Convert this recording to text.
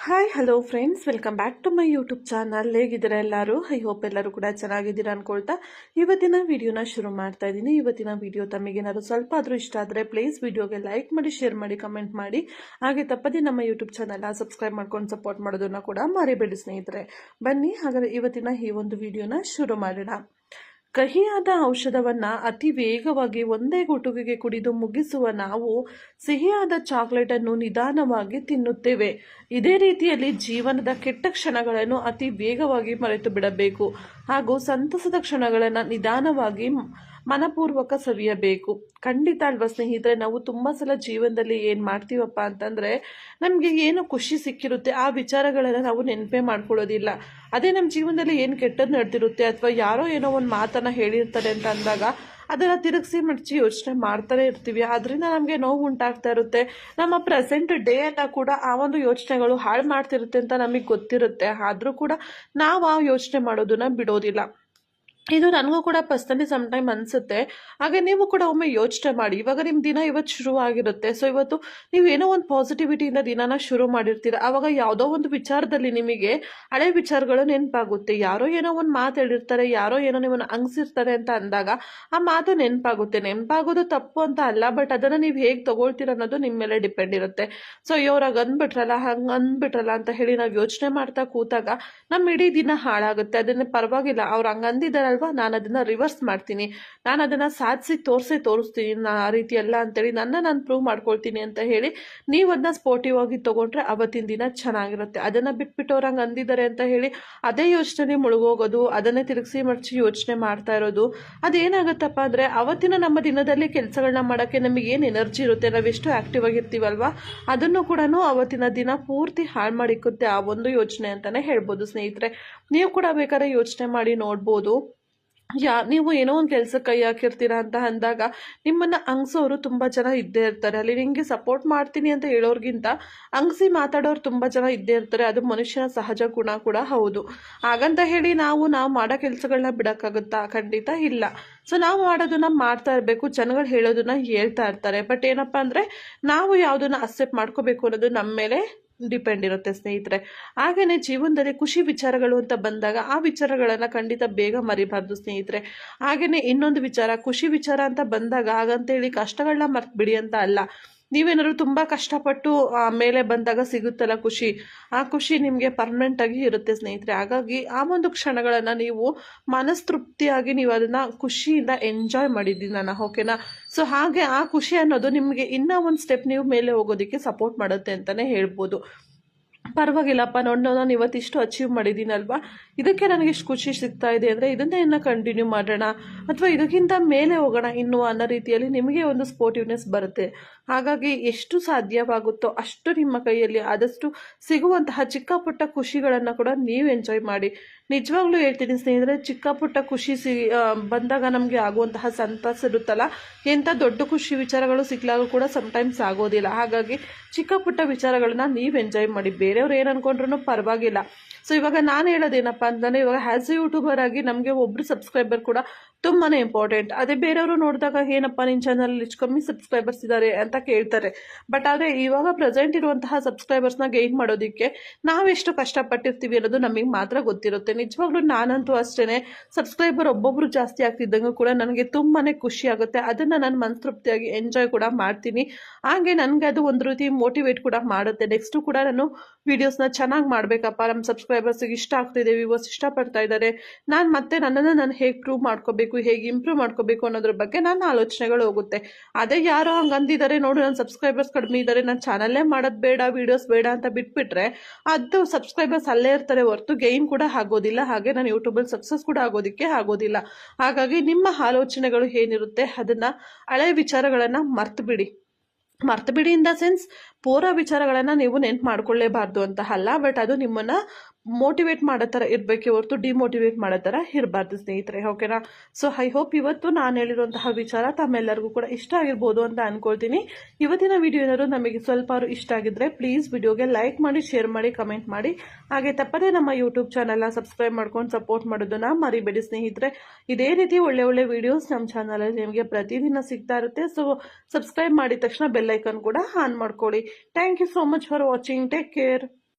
Hi hello friends, welcome back to my YouTube channel. ಹೇಗಿದ್ದೀರಾ ಎಲ್ಲರೂ? I hope ಎಲ್ಲರೂ ಕೂಡ ಚೆನ್ನಾಗಿದ್ದೀರಾ ಅನ್ಕೊಳ್ತಾ ಇವತ್ತಿನ ವಿಡಿಯೋನ ಶುರು ಮಾಡ್ತಾ ಇದ್ದೀನಿ. ಇವತ್ತಿನ ವಿಡಿಯೋ ತಮಗೇನಾದ್ರು ಸ್ವಲ್ಪ ಆದರೂ ಇಷ್ಟ ಆದರೆ ಪ್ಲೀಸ್ ವಿಡಿಯೋಗೆ ಲೈಕ್ ಮಾಡಿ, ಶೇರ್ ಮಾಡಿ, ಕಮೆಂಟ್ ಮಾಡಿ. ಹಾಗೆ ತಪ್ಪದೇ ನಮ್ಮ ಯೂಟ್ಯೂಬ್ ಚಾನಲ್ನ ಸಬ್ಸ್ಕ್ರೈಬ್ ಮಾಡ್ಕೊಂಡು ಸಪೋರ್ಟ್ ಮಾಡೋದನ್ನ ಕೂಡ ಮರಿಬೇಡಿ ಸ್ನೇಹಿತರೆ. ಬನ್ನಿ ಹಾಗಾದರೆ ಇವತ್ತಿನ ಈ ಒಂದು ವಿಡಿಯೋನ ಶುರು ಮಾಡೋಣ. ಕಹಿಯಾದ ಔಷಧವನ್ನ ಅತಿ ವೇಗವಾಗಿ ಒಂದೇ ಗುಟುಕಿಗೆ ಕುಡಿದು ಮುಗಿಸುವ ನಾವು ಸಿಹಿಯಾದ ಚಾಕ್ಲೇಟ್ ಅನ್ನು ನಿಧಾನವಾಗಿ ತಿನ್ನುತ್ತೇವೆ. ಇದೇ ರೀತಿಯಲ್ಲಿ ಜೀವನದ ಕೆಟ್ಟ ಕ್ಷಣಗಳನ್ನು ಅತಿ ವೇಗವಾಗಿ ಮರೆತು ಬಿಡಬೇಕು ಹಾಗೂ ಸಂತಸದ ಕ್ಷಣಗಳನ್ನು ನಿಧಾನವಾಗಿ ಮನಪೂರ್ವಕ ಸವಿಯಬೇಕು. ಖಂಡಿತ ಅಲ್ವಾ ಸ್ನೇಹಿತರೆ? ನಾವು ತುಂಬಾ ಸಲ ಜೀವನದಲ್ಲಿ ಏನ್ ಮಾಡ್ತೀವಪ್ಪ ಅಂತಂದ್ರೆ, ನಮ್ಗೆ ಏನು ಖುಷಿ ಸಿಕ್ಕಿರುತ್ತೆ ಆ ವಿಚಾರಗಳನ್ನ ನಾವು ನೆನಪೇ ಮಾಡ್ಕೊಳ್ಳೋದಿಲ್ಲ. ಅದೇ ನಮ್ಮ ಜೀವನದಲ್ಲಿ ಏನು ಕೆಟ್ಟದ್ದು ನಡೆದಿರುತ್ತೆ ಅಥವಾ ಯಾರೋ ಏನೋ ಒಂದು ಮಾತನ್ನ ಹೇಳಿರ್ತಾರೆ ಅಂತ ಅಂದಾಗ ಅದನ್ನ ತಿರುಗಿಸಿ ಮಡಚಿ ಯೋಚನೆ ಮಾಡ್ತಾನೆ ಇರ್ತೀವಿ. ಅದರಿಂದ ನಮಗೆ ನೋವು ಉಂಟಾಗ್ತಾ ಇರುತ್ತೆ. ನಮ್ಮ ಪ್ರೆಸೆಂಟ್ ಡೇ ಅನ್ನ ಕೂಡ ಆ ಒಂದು ಯೋಚನೆಗಳು ಹಾಳು ಮಾಡ್ತಿರುತ್ತೆ ಅಂತ ನಮಗೆ ಗೊತ್ತಿರುತ್ತೆ. ಆದ್ರೂ ಕೂಡ ನಾವು ಆ ಯೋಚನೆ ಮಾಡೋದನ್ನ ಬಿಡೋದಿಲ್ಲ. ಇದು ನನಗೂ ಕೂಡ ಪರ್ಸನಲಿ ಟೈಮ್ ಅನಿಸುತ್ತೆ. ಹಾಗೆ ನೀವು ಕೂಡ ಒಮ್ಮೆ ಯೋಚನೆ ಮಾಡಿ. ಇವಾಗ ನಿಮ್ಮ ದಿನ ಇವತ್ತು ಶುರು ಆಗಿರುತ್ತೆ. ಸೊ ಇವತ್ತು ನೀವು ಏನೋ ಒಂದು ಪಾಸಿಟಿವಿಟಿಯಿಂದ ದಿನಾನ ಶುರು ಮಾಡಿರ್ತೀರ. ಆವಾಗ ಯಾವುದೋ ಒಂದು ವಿಚಾರದಲ್ಲಿ ನಿಮಗೆ ಹಳೆ ವಿಚಾರಗಳು ನೆನಪಾಗುತ್ತೆ. ಯಾರೋ ಏನೋ ಒಂದು ಮಾತು ಹೇಳಿರ್ತಾರೆ, ಯಾರೋ ಏನೋ ನಿಮ್ಮನ್ನು ಅಂಗಿಸಿರ್ತಾರೆ ಅಂತ ಅಂದಾಗ ಆ ಮಾತು ನೆನಪಾಗುತ್ತೆ. ನೆನಪಾಗೋದು ತಪ್ಪು ಅಂತ ಅಲ್ಲ, ಬಟ್ ಅದನ್ನು ನೀವು ಹೇಗೆ ತಗೊಳ್ತೀರ ಅನ್ನೋದು ನಿಮ್ಮ ಮೇಲೆ ಡಿಪೆಂಡ್ ಇರುತ್ತೆ. ಸೊ ಇವ್ರಾಗ ಅಂದ್ಬಿಟ್ರಲ್ಲ, ಹಂಗೆ ಅಂದ್ಬಿಟ್ರಲ್ಲ ಅಂತ ಹೇಳಿ ನಾವು ಯೋಚನೆ ಮಾಡ್ತಾ ಕೂತಾಗ ನಮ್ಮ ಇಡೀ ದಿನ ಹಾಳಾಗುತ್ತೆ. ಅದನ್ನ ಪರವಾಗಿಲ್ಲ, ಅವ್ರು ಹಂಗೆ ಅಂದಿದ್ದಾರಲ್ಲ, ನಾನು ಅದನ್ನ ರಿವರ್ಸ್ ಮಾಡ್ತೀನಿ, ನಾನು ಅದನ್ನ ಸಾಧಿಸಿ ತೋರಿಸ್ತೀನಿ, ಆ ರೀತಿ ಅಲ್ಲ ಅಂತೇಳಿ ನಾನು ಪ್ರೂವ್ ಮಾಡ್ಕೊಳ್ತೀನಿ ಅಂತ ಹೇಳಿ ನೀವು ಅದನ್ನ ಸ್ಪೋರ್ಟಿವ್ ಆಗಿ ತಗೊಂಡ್ರೆ ಅವತ್ತಿನ ದಿನ ಚೆನ್ನಾಗಿರುತ್ತೆ. ಅದನ್ನ ಬಿಟ್ಬಿಟ್ಟು ಅವ್ರು ಹಂಗೆ ಅಂದಿದ್ದಾರೆ ಅಂತ ಹೇಳಿ ಅದೇ ಯೋಚನೆ ಮುಳುಗೋಗೋದು, ಅದನ್ನೇ ತಿರುಗಿಸಿ ಮಡಚಿ ಯೋಚನೆ ಮಾಡ್ತಾ ಇರೋದು, ಅದೇನಾಗುತ್ತಪ್ಪ ಅಂದ್ರೆ ಅವತ್ತಿನ ನಮ್ಮ ದಿನದಲ್ಲಿ ಕೆಲಸಗಳನ್ನ ಮಾಡೋಕ್ಕೆ ನಮಗೆ ಏನು ಎನರ್ಜಿ ಇರುತ್ತೆ, ನಾವೆಷ್ಟು ಆಕ್ಟಿವ್ ಆಗಿರ್ತೀವಲ್ವಾ, ಅದನ್ನು ಕೂಡ ಅವತ್ತಿನ ದಿನ ಪೂರ್ತಿ ಹಾಳು ಮಾಡಿಕ್ಕುತ್ತೆ ಆ ಒಂದು ಯೋಚನೆ ಅಂತಾನೆ ಹೇಳ್ಬೋದು ಸ್ನೇಹಿತರೆ. ನೀವು ಕೂಡ ಬೇಕಾದ್ರೆ ಯೋಚನೆ ಮಾಡಿ ನೋಡ್ಬೋದು. ನೀವು ಏನೋ ಒಂದು ಕೆಲಸಕ್ಕೆ ಕೈ ಹಾಕಿರ್ತೀರಾ ಅಂತ ಅಂದಾಗ ನಿಮ್ಮನ್ನ ಅಂಗ್ಸೋರು ತುಂಬಾ ಜನ ಇದ್ದೇ ಇರ್ತಾರೆ. ಅಲ್ಲಿ ನಿಮಗೆ ಸಪೋರ್ಟ್ ಮಾಡ್ತೀನಿ ಅಂತ ಹೇಳೋರ್ಗಿಂತ ಅಂಗ್ಸಿ ಮಾತಾಡೋರು ತುಂಬಾ ಜನ ಇದ್ದೇ ಇರ್ತಾರೆ. ಅದು ಮನುಷ್ಯನ ಸಹಜ ಗುಣ ಕೂಡ ಹೌದು. ಹಾಗಂತ ಹೇಳಿ ನಾವು ಮಾಡೋ ಕೆಲಸಗಳನ್ನ ಬಿಡಕ್ಕಾಗುತ್ತಾ? ಖಂಡಿತ ಇಲ್ಲ. ಸೊ ನಾವು ಮಾಡೋದನ್ನ ಮಾಡ್ತಾ ಇರಬೇಕು. ಜನಗಳು ಹೇಳೋದನ್ನ ಹೇಳ್ತಾ ಇರ್ತಾರೆ. ಬಟ್ ಏನಪ್ಪಾ ಅಂದ್ರೆ ನಾವು ಯಾವುದನ್ನ ಅಕ್ಸೆಪ್ಟ್ ಮಾಡ್ಕೋಬೇಕು ಅನ್ನೋದು ನಮ್ಮ ಮೇಲೆ ಡಿಪೆಂಡ್ ಇರುತ್ತೆ ಸ್ನೇಹಿತರೆ. ಹಾಗೇನೆ ಜೀವನದಲ್ಲಿ ಖುಷಿ ವಿಚಾರಗಳು ಅಂತ ಬಂದಾಗ ಆ ವಿಚಾರಗಳನ್ನ ಖಂಡಿತ ಬೇಗ ಮರಿಬಾರ್ದು ಸ್ನೇಹಿತರೆ. ಹಾಗೇನೆ ಇನ್ನೊಂದು ವಿಚಾರ, ಖುಷಿ ವಿಚಾರ ಅಂತ ಬಂದಾಗ ಹಾಗಂತೇಳಿ ಕಷ್ಟಗಳನ್ನ ಮರ್ತ್ ಬಿಡಿ ಅಂತ ಅಲ್ಲ. ನೀವೇನಾದ್ರು ತುಂಬಾ ಕಷ್ಟಪಟ್ಟು ಮೇಲೆ ಬಂದಾಗ ಸಿಗುತ್ತಲ್ಲ ಖುಷಿ, ಆ ಖುಷಿ ನಿಮಗೆ ಪರ್ಮನೆಂಟ್ ಆಗಿ ಇರುತ್ತೆ ಸ್ನೇಹಿತರೆ. ಹಾಗಾಗಿ ಆ ಒಂದು ಕ್ಷಣಗಳನ್ನ ನೀವು ಮನಸ್ತೃಪ್ತಿಯಾಗಿ ನೀವು ಅದನ್ನ ಖುಷಿಯಿಂದ ಎಂಜಾಯ್ ಮಾಡಿದ್ದೀನಿ ನಾನು, ಓಕೆನಾ? ಸೊ ಹಾಗೆ ಆ ಖುಷಿ ಅನ್ನೋದು ನಿಮಗೆ ಇನ್ನೂ ಒಂದು ಸ್ಟೆಪ್ ನೀವು ಮೇಲೆ ಹೋಗೋದಕ್ಕೆ ಸಪೋರ್ಟ್ ಮಾಡುತ್ತೆ ಅಂತಾನೆ ಹೇಳ್ಬೋದು. ಪರವಾಗಿಲ್ಲಪ್ಪ, ನಾನು ಇವತ್ತಿಷ್ಟು ಅಚೀವ್ ಮಾಡಿದ್ದೀನಲ್ವಾ, ಇದಕ್ಕೆ ನನಗೆ ಇಷ್ಟು ಖುಷಿ ಸಿಗ್ತಾ ಇದೆ ಅಂದರೆ ಇದನ್ನೇ ಇನ್ನು ಕಂಟಿನ್ಯೂ ಮಾಡೋಣ ಅಥವಾ ಇದಕ್ಕಿಂತ ಮೇಲೆ ಹೋಗೋಣ ಇನ್ನು ಅನ್ನೋ ರೀತಿಯಲ್ಲಿ ನಿಮಗೆ ಒಂದು ಸ್ಪೋರ್ಟಿವ್ನೆಸ್ ಬರುತ್ತೆ. ಹಾಗಾಗಿ ಎಷ್ಟು ಸಾಧ್ಯವಾಗುತ್ತೋ ಅಷ್ಟು ನಿಮ್ಮ ಕೈಯಲ್ಲಿ ಆದಷ್ಟು ಸಿಗುವಂತಹ ಚಿಕ್ಕ ಪುಟ್ಟ ಖುಷಿಗಳನ್ನು ಕೂಡ ನೀವು ಎಂಜಾಯ್ ಮಾಡಿ. ನಿಜವಾಗ್ಲೂ ಹೇಳ್ತೀನಿ ಸ್ನೇಹಿತರೆ, ಚಿಕ್ಕ ಪುಟ್ಟ ಖುಷಿ ಬಂದಾಗ ನಮಗೆ ಆಗುವಂತಹ ಸಂತಸ ಇರುತ್ತಲ್ಲ, ಎಂಥ ದೊಡ್ಡ ಖುಷಿ ವಿಚಾರಗಳು ಸಿಗ್ಲಾಗ ಕೂಡ ಸಮಟೈಮ್ಸ್ ಆಗೋದಿಲ್ಲ. ಹಾಗಾಗಿ ಚಿಕ್ಕ ಪುಟ್ಟ ವಿಚಾರಗಳನ್ನ ನೀವು ಎಂಜಾಯ್ ಮಾಡಿ. ಬೇರೆಯವ್ರು ಏನು ಅನ್ಕೊಂಡ್ರೂ ಪರವಾಗಿಲ್ಲ. ಸೊ ಇವಾಗ ನಾನು ಹೇಳೋದೇನಪ್ಪ ಅಂತಂದರೆ, ಇವಾಗ ಆ್ಯಸ್ ಎ ಯೂಟ್ಯೂಬರ್ ಆಗಿ ನಮಗೆ ಒಬ್ಬರು ಸಬ್ಸ್ಕ್ರೈಬರ್ ಕೂಡ ತುಂಬಾ ಇಂಪಾರ್ಟೆಂಟ್. ಅದೇ ಬೇರೆಯವರು ನೋಡಿದಾಗ ಏನಪ್ಪ ನಿನ್ನ ಚಾನಲ್ ಇಷ್ಟು ಕಮ್ಮಿ ಸಬ್ಸ್ಕ್ರೈಬರ್ಸ್ ಇದ್ದಾರೆ ಅಂತ ಕೇಳ್ತಾರೆ. ಬಟ್ ಆದರೆ ಇವಾಗ ಪ್ರೆಸೆಂಟ್ ಇರುವಂತಹ ಸಬ್ಸ್ಕ್ರೈಬರ್ಸ್ನ ಗೈನ್ ಮಾಡೋದಕ್ಕೆ ನಾವೆಷ್ಟು ಕಷ್ಟಪಟ್ಟಿರ್ತೀವಿ ಅನ್ನೋದು ನಮಗೆ ಮಾತ್ರ ಗೊತ್ತಿರುತ್ತೆ. ನಿಜವಾಗ್ಲೂ ನಾನಂತೂ ಅಷ್ಟೇ, ಸಬ್ಸ್ಕ್ರೈಬರ್ ಒಬ್ಬೊಬ್ರು ಜಾಸ್ತಿ ಆಗ್ತಿದ್ದಂಗೂ ಕೂಡ ನನಗೆ ತುಂಬಾ ಖುಷಿ ಆಗುತ್ತೆ. ಅದನ್ನು ನಾನು ಮನಸ್ತೃಪ್ತಿಯಾಗಿ ಎಂಜಾಯ್ ಕೂಡ ಮಾಡ್ತೀನಿ. ಹಾಗೆ ನನಗೆ ಅದು ಒಂದು ರೀತಿ ಮೋಟಿವೇಟ್ ಕೂಡ ಮಾಡುತ್ತೆ. ನೆಕ್ಸ್ಟು ಕೂಡ ನಾನು ವೀಡಿಯೋಸ್ನ ಚೆನ್ನಾಗಿ ಮಾಡಬೇಕಪ್ಪ, ನಮ್ಮ ಸಬ್ಸ್ಕ್ರೈಬರ್ಸ್ಗೆ ಇಷ್ಟ ಆಗ್ತಿದೆ, ವ್ಯೂವರ್ಸ್ ಇಷ್ಟಪಡ್ತಾ ಇದ್ದಾರೆ, ನಾನು ಮತ್ತೆ ನನ್ನನ್ನು ನಾನು ಹೇಗೆ ಪ್ರೂವ್ ಮಾಡ್ಕೋಬೇಕು, ಹೇಗೆ ಇಂಪ್ರೂವ್ ಮಾಡ್ಕೋಬೇಕು ಅನ್ನೋದ್ರ ಬಗ್ಗೆ ನನ್ನ ಆಲೋಚನೆಗಳು ಹೋಗುತ್ತೆ. ಅದೇ ಯಾರೋ ಹಂಗೆ ಅಂದಿದ್ದಾರೆ, ನೋಡು ನನ್ನ ಸಬ್ಸ್ಕ್ರೈಬರ್ಸ್ ಕಡಿಮೆ ಇದ್ದಾರೆ, ನಾನು ಚಾನಲ್ಲೇ ಮಾಡೋದು ಬೇಡ, ವೀಡಿಯೋಸ್ ಬೇಡ ಅಂತ ಬಿಟ್ಬಿಟ್ರೆ ಅದು ಸಬ್ಸ್ಕ್ರೈಬರ್ಸ್ ಅಲ್ಲೇ ಇರ್ತಾರೆ ಹೊರತು ಗೈನ್ ಕೂಡ ಆಗೋದಿಲ್ಲ. ಹಾಗೆ ನಾನು ಯೂಟ್ಯೂಬಲ್ಲಿ ಸಕ್ಸಸ್ ಕೂಡ ಆಗೋದಕ್ಕೆ ಆಗೋದಿಲ್ಲ. ಹಾಗಾಗಿ ನಿಮ್ಮ ಆಲೋಚನೆಗಳು ಏನಿರುತ್ತೆ ಅದನ್ನ ಹಳೆ ವಿಚಾರಗಳನ್ನ ಮರ್ತು ಬಿಡಿ ಇನ್ ದ ಸೆನ್ಸ್ ಪೂರ ವಿಚಾರಗಳನ್ನ ನೀವು ನೆನ್ಪು ಮಾಡ್ಕೊಳ್ಳೇಬಾರ್ದು ಅಂತ ಅಲ್ಲ, ಬಟ್ ಅದು ನಿಮ್ಮನ್ನ ಮೋಟಿವೇಟ್ ಮಾಡೋ ಥರ ಇರಬೇಕೆ ಹೊರತು ಡಿಮೋಟಿವೇಟ್ ಮಾಡೋ ಥರ ಇರಬಾರ್ದು ಸ್ನೇಹಿತರೆ, ಓಕೆನಾ? ಸೊ ಐ ಹೋಪ್ ಇವತ್ತು ನಾನು ಹೇಳಿರುವಂತಹ ವಿಚಾರ ತಮ್ಮೆಲ್ಲರಿಗೂ ಕೂಡ ಇಷ್ಟ ಆಗಿರ್ಬೋದು ಅಂತ ಅನ್ಕೊಳ್ತೀನಿ. ಇವತ್ತಿನ ವಿಡಿಯೋ ಏನಾದ್ರು ನಮಗೆ ಸ್ವಲ್ಪ ಇಷ್ಟ ಆಗಿದ್ರೆ ಪ್ಲೀಸ್ ವಿಡಿಯೋಗೆ ಲೈಕ್ ಮಾಡಿ, ಶೇರ್ ಮಾಡಿ, ಕಮೆಂಟ್ ಮಾಡಿ. ಹಾಗೆ ತಪ್ಪದೇ ನಮ್ಮ ಯೂಟ್ಯೂಬ್ ಚಾನಲ್ನ ಸಬ್ಸ್ಕ್ರೈಬ್ ಮಾಡ್ಕೊಂಡು ಸಪೋರ್ಟ್ ಮಾಡೋದನ್ನ ಮರಿಬೇಡಿ ಸ್ನೇಹಿತರೆ. ಇದೇ ರೀತಿ ಒಳ್ಳೆ ವಿಡಿಯೋಸ್ ನಮ್ಮ ಚಾನಲಲ್ಲಿ ನಿಮಗೆ ಪ್ರತಿದಿನ ಸಿಗ್ತಾ ಇರುತ್ತೆ. ಸೊ ಸಬ್ಸ್ಕ್ರೈಬ್ ಮಾಡಿದ ತಕ್ಷಣ ಬೆಲ್ ಐಕಾನ್ ಕೂಡ ಆನ್ ಮಾಡ್ಕೊಳ್ಳಿ. Thank you so much for watching. Take care.